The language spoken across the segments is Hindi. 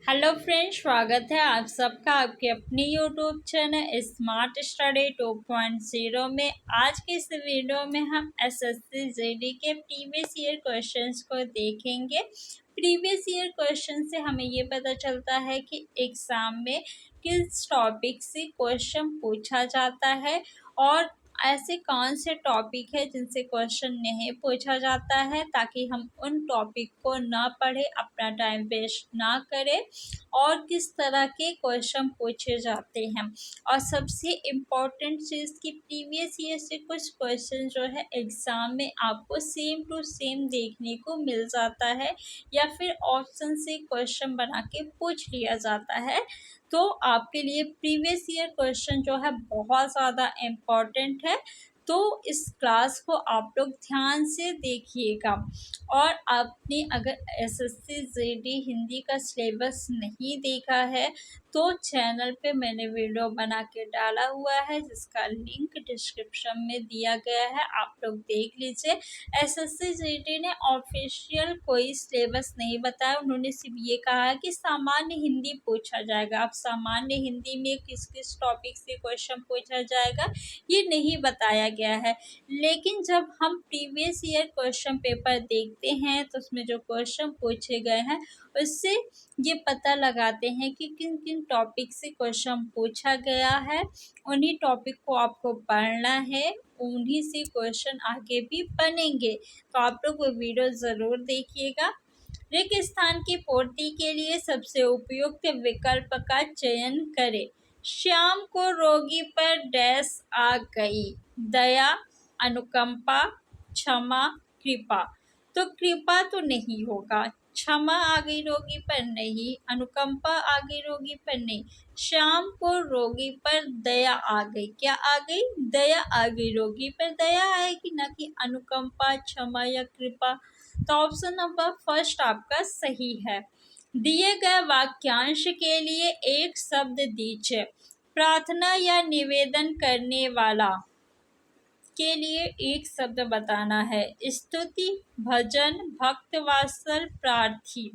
हेलो फ्रेंड्स, स्वागत है आप सबका आपके अपनी यूट्यूब चैनल स्मार्ट स्टडी 2.0 में। आज के इस वीडियो में हम एसएससी जीडी के प्रीवियस ईयर क्वेश्चंस को देखेंगे। प्रीवियस ईयर क्वेश्चन से हमें ये पता चलता है कि एग्ज़ाम में किस टॉपिक से क्वेश्चन पूछा जाता है और ऐसे कौन से टॉपिक है जिनसे क्वेश्चन नहीं पूछा जाता है, ताकि हम उन टॉपिक को ना पढ़े, अपना टाइम वेस्ट ना करें और किस तरह के क्वेश्चन पूछे जाते हैं। और सबसे इम्पोर्टेंट चीज़ कि प्रीवियस ईयर से कुछ क्वेश्चन जो है एग्ज़ाम में आपको सेम टू सेम देखने को मिल जाता है या फिर ऑप्शन से क्वेश्चन बना के पूछ लिया जाता है। तो आपके लिए प्रीवियस ईयर क्वेश्चन जो है बहुत ज़्यादा इम्पॉर्टेंट है। तो इस क्लास को आप लोग ध्यान से देखिएगा। और आपने अगर एसएससी जीडी हिंदी का सिलेबस नहीं देखा है तो चैनल पे मैंने वीडियो बना के डाला हुआ है, जिसका लिंक डिस्क्रिप्शन में दिया गया है, आप लोग देख लीजिए। एसएससी जीडी ने ऑफिशियल कोई सिलेबस नहीं बताया, उन्होंने सिर्फ ये कहा है कि सामान्य हिंदी पूछा जाएगा। अब सामान्य हिंदी में किस किस टॉपिक से क्वेश्चन पूछा जाएगा ये नहीं बताया गया है। लेकिन जब हम प्रीवियस ईयर क्वेश्चन पेपर देखते हैं तो उसमें जो क्वेश्चन पूछे गए हैं उससे ये पता लगाते हैं कि किन किन टॉपिक से क्वेश्चन पूछा गया है। उन्हीं टॉपिक को आपको पढ़ना है, उन्हीं से क्वेश्चन आगे भी बनेंगे। तो आप लोग वो वीडियो ज़रूर देखिएगा। रिक्त स्थान की पूर्ति के लिए सबसे उपयुक्त विकल्प का चयन करें। श्याम को रोगी पर डैश आ गई, दया, अनुकंपा, क्षमा, कृपा। तो कृपा तो नहीं होगा, क्षमा आ गई रोगी पर नहीं, अनुकंपा आ गई रोगी पर नहीं, श्याम को रोगी पर दया आ गई। क्या आ गई? दया आ गई। रोगी पर दया आएगी, ना कि अनुकंपा, क्षमा या कृपा। तो ऑप्शन नंबर फर्स्ट आपका सही है। दिए गए वाक्यांश के लिए एक शब्द दीजिए। प्रार्थना या निवेदन करने वाला के लिए एक शब्द बताना है। स्तुति, भजन, भक्त वात्सल, प्रार्थी।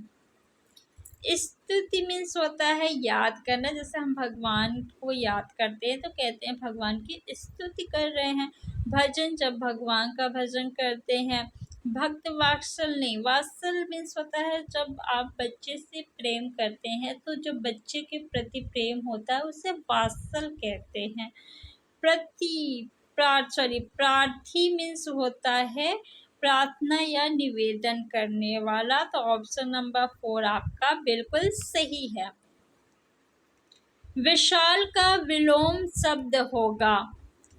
स्तुति मीन्स होता है याद करना, जैसे हम भगवान को याद करते हैं तो कहते हैं भगवान की स्तुति कर रहे हैं। भजन, जब भगवान का भजन करते हैं। भक्त वात्सल नहीं, वात्सल मीन्स होता है जब आप बच्चे से प्रेम करते हैं तो जो बच्चे के प्रति प्रेम होता है उसे वात्सल कहते हैं। प्रार्थी मीन्स होता है प्रार्थना या निवेदन करने वाला। तो ऑप्शन नंबर 4 आपका बिल्कुल सही है। विशाल का विलोम शब्द होगा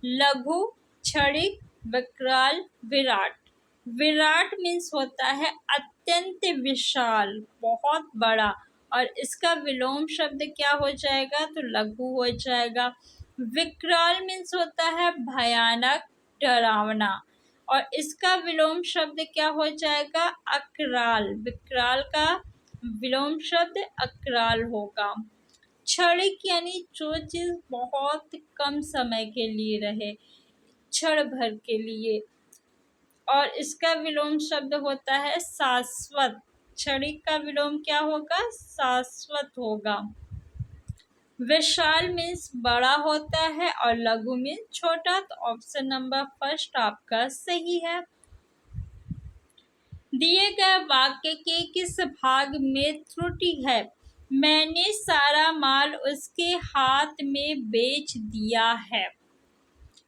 लघु, क्षणिक, विकराल, विराट। विराट मीन्स होता है अत्यंत विशाल, बहुत बड़ा, और इसका विलोम शब्द क्या हो जाएगा? तो लघु हो जाएगा। विकराल मीन्स होता है भयानक, डरावना, और इसका विलोम शब्द क्या हो जाएगा? अकराल। विकराल का विलोम शब्द अकराल होगा। क्षणिक यानी जो चीज़ बहुत कम समय के लिए रहे, क्षण भर के लिए, और इसका विलोम शब्द होता है शाश्वत। क्षणिक का विलोम क्या होगा? शाश्वत होगा। विशाल मीन्स बड़ा होता है और लघु मीन्स छोटा। तो ऑप्शन नंबर फर्स्ट आपका सही है। दिए गए वाक्य के किस भाग में त्रुटि है? मैंने सारा माल उसके हाथ में बेच दिया है।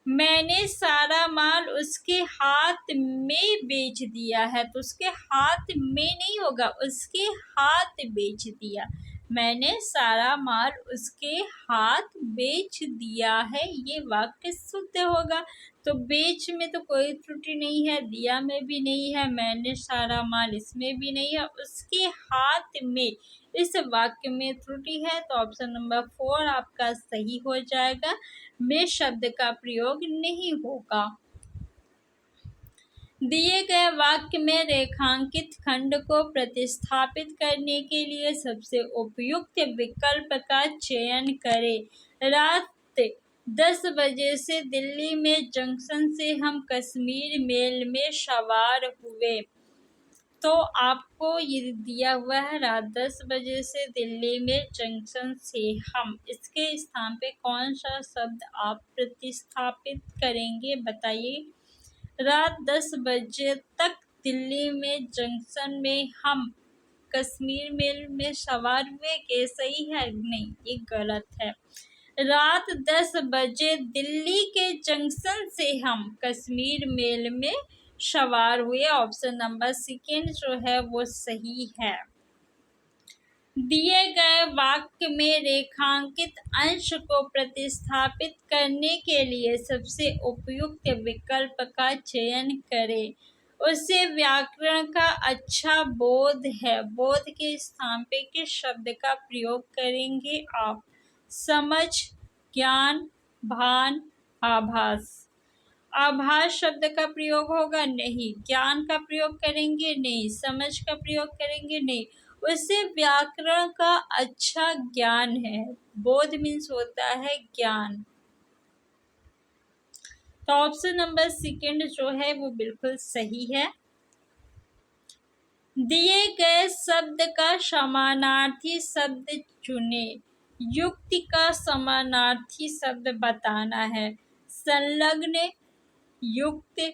मैंने सारा माल उसके हाथ में बेच दिया है, तो उसके हाथ में नहीं होगा, उसके हाथ बेच दिया। मैंने सारा माल उसके हाथ बेच दिया है, ये वाक्य शुद्ध होगा। तो बेच में तो कोई त्रुटि नहीं है, दिया में भी नहीं है, मैंने सारा माल इसमें भी नहीं है, उसके हाथ में इस वाक्य में त्रुटि है। तो ऑप्शन नंबर 4 आपका सही हो जाएगा। में शब्द का प्रयोग नहीं होगा। दिए गए वाक्य में रेखांकित खंड को प्रतिस्थापित करने के लिए सबसे उपयुक्त विकल्प का चयन करें। रात 10 बजे से दिल्ली में जंक्शन से हम कश्मीर मेल में सवार हुए। तो आपको ये दिया हुआ है रात 10 बजे से दिल्ली में जंक्शन से हम, इसके स्थान पे कौन सा शब्द आप प्रतिस्थापित करेंगे बताइए। रात 10 बजे तक दिल्ली में जंक्शन में हम कश्मीर मेल में सवार हुए, के सही है? नहीं, ये गलत है। रात 10 बजे दिल्ली के जंक्शन से हम कश्मीर मेल में सवार हुए। ऑप्शन नंबर सेकेंड जो है वो सही है। दिए गए वाक्य में रेखांकित अंश को प्रतिस्थापित करने के लिए सबसे उपयुक्त विकल्प का चयन करें। उसे व्याकरण का अच्छा बोध है। बोध के स्थान पे किस शब्द का प्रयोग करेंगे आप? समझ, ज्ञान, भान, आभास। आभास शब्द का प्रयोग होगा? नहीं। ज्ञान का प्रयोग करेंगे? नहीं। समझ का प्रयोग करेंगे? नहीं। उसे व्याकरण का अच्छा ज्ञान है। बोध मीन्स होता है ज्ञान। तो ऑप्शन नंबर सेकंड जो है वो बिल्कुल सही है। दिए गए शब्द का समानार्थी शब्द चुने। युक्ति का समानार्थी शब्द बताना है। संलग्न, युक्त,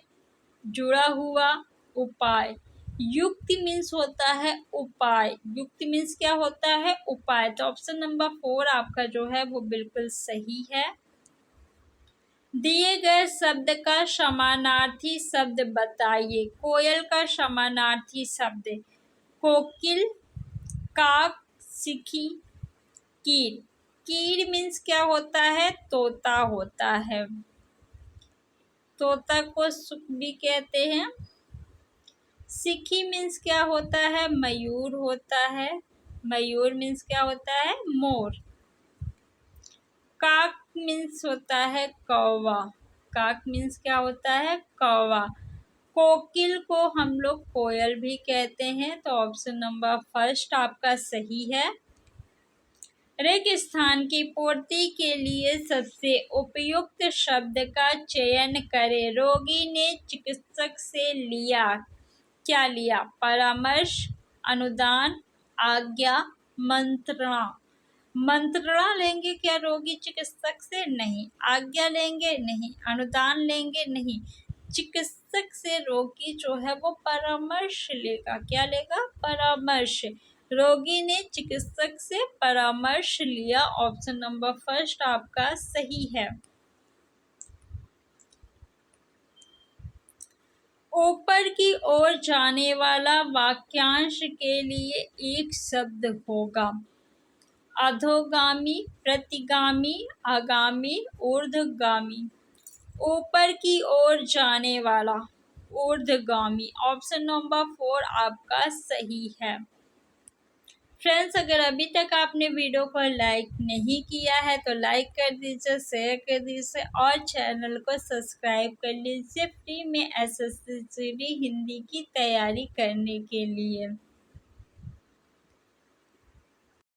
जुड़ा हुआ, उपाय। युक्ति मीन्स होता है उपाय। युक्ति मीन्स क्या होता है? उपाय। तो ऑप्शन नंबर 4 आपका जो है वो बिल्कुल सही है। दिए गए शब्द का समानार्थी शब्द बताइए। कोयल का समानार्थी शब्द कोकिल, काक, सिखी, कीर। कीर मीन्स क्या होता है? तोता होता है। तोता को सुख भी कहते हैं। सिखी मीन्स क्या होता है? मयूर होता है। मयूर मीन्स क्या होता है? मोर। काक मीन्स होता है कौवा। काक मीन्स क्या होता है? कौवा। कोकिल को हम लोग कोयल भी कहते हैं। तो ऑप्शन नंबर फर्स्ट आपका सही है। रिक्त स्थान की पूर्ति के लिए सबसे उपयुक्त शब्द का चयन करें। रोगी ने चिकित्सक से लिया, क्या लिया? परामर्श, अनुदान, आज्ञा, मंत्रणा। मंत्रणा लेंगे क्या रोगी चिकित्सक से? नहीं। आज्ञा लेंगे? नहीं। अनुदान लेंगे? नहीं। चिकित्सक से रोगी जो है वो परामर्श लेगा। क्या लेगा? परामर्श। रोगी ने चिकित्सक से परामर्श लिया। ऑप्शन नंबर फर्स्ट आपका सही है। ऊपर की ओर जाने वाला वाक्यांश के लिए एक शब्द होगा। अधोगामी, प्रतिगामी, आगामी, ऊर्ध्वगामी। ऊपर की ओर जाने वाला, ऊर्ध्वगामी। ऑप्शन नंबर 4 आपका सही है। फ्रेंड्स, अगर अभी तक आपने वीडियो को लाइक नहीं किया है तो लाइक कर दीजिए, शेयर कर दीजिए और चैनल को सब्सक्राइब कर लीजिए फ्री में SSC GD हिंदी की तैयारी करने के लिए।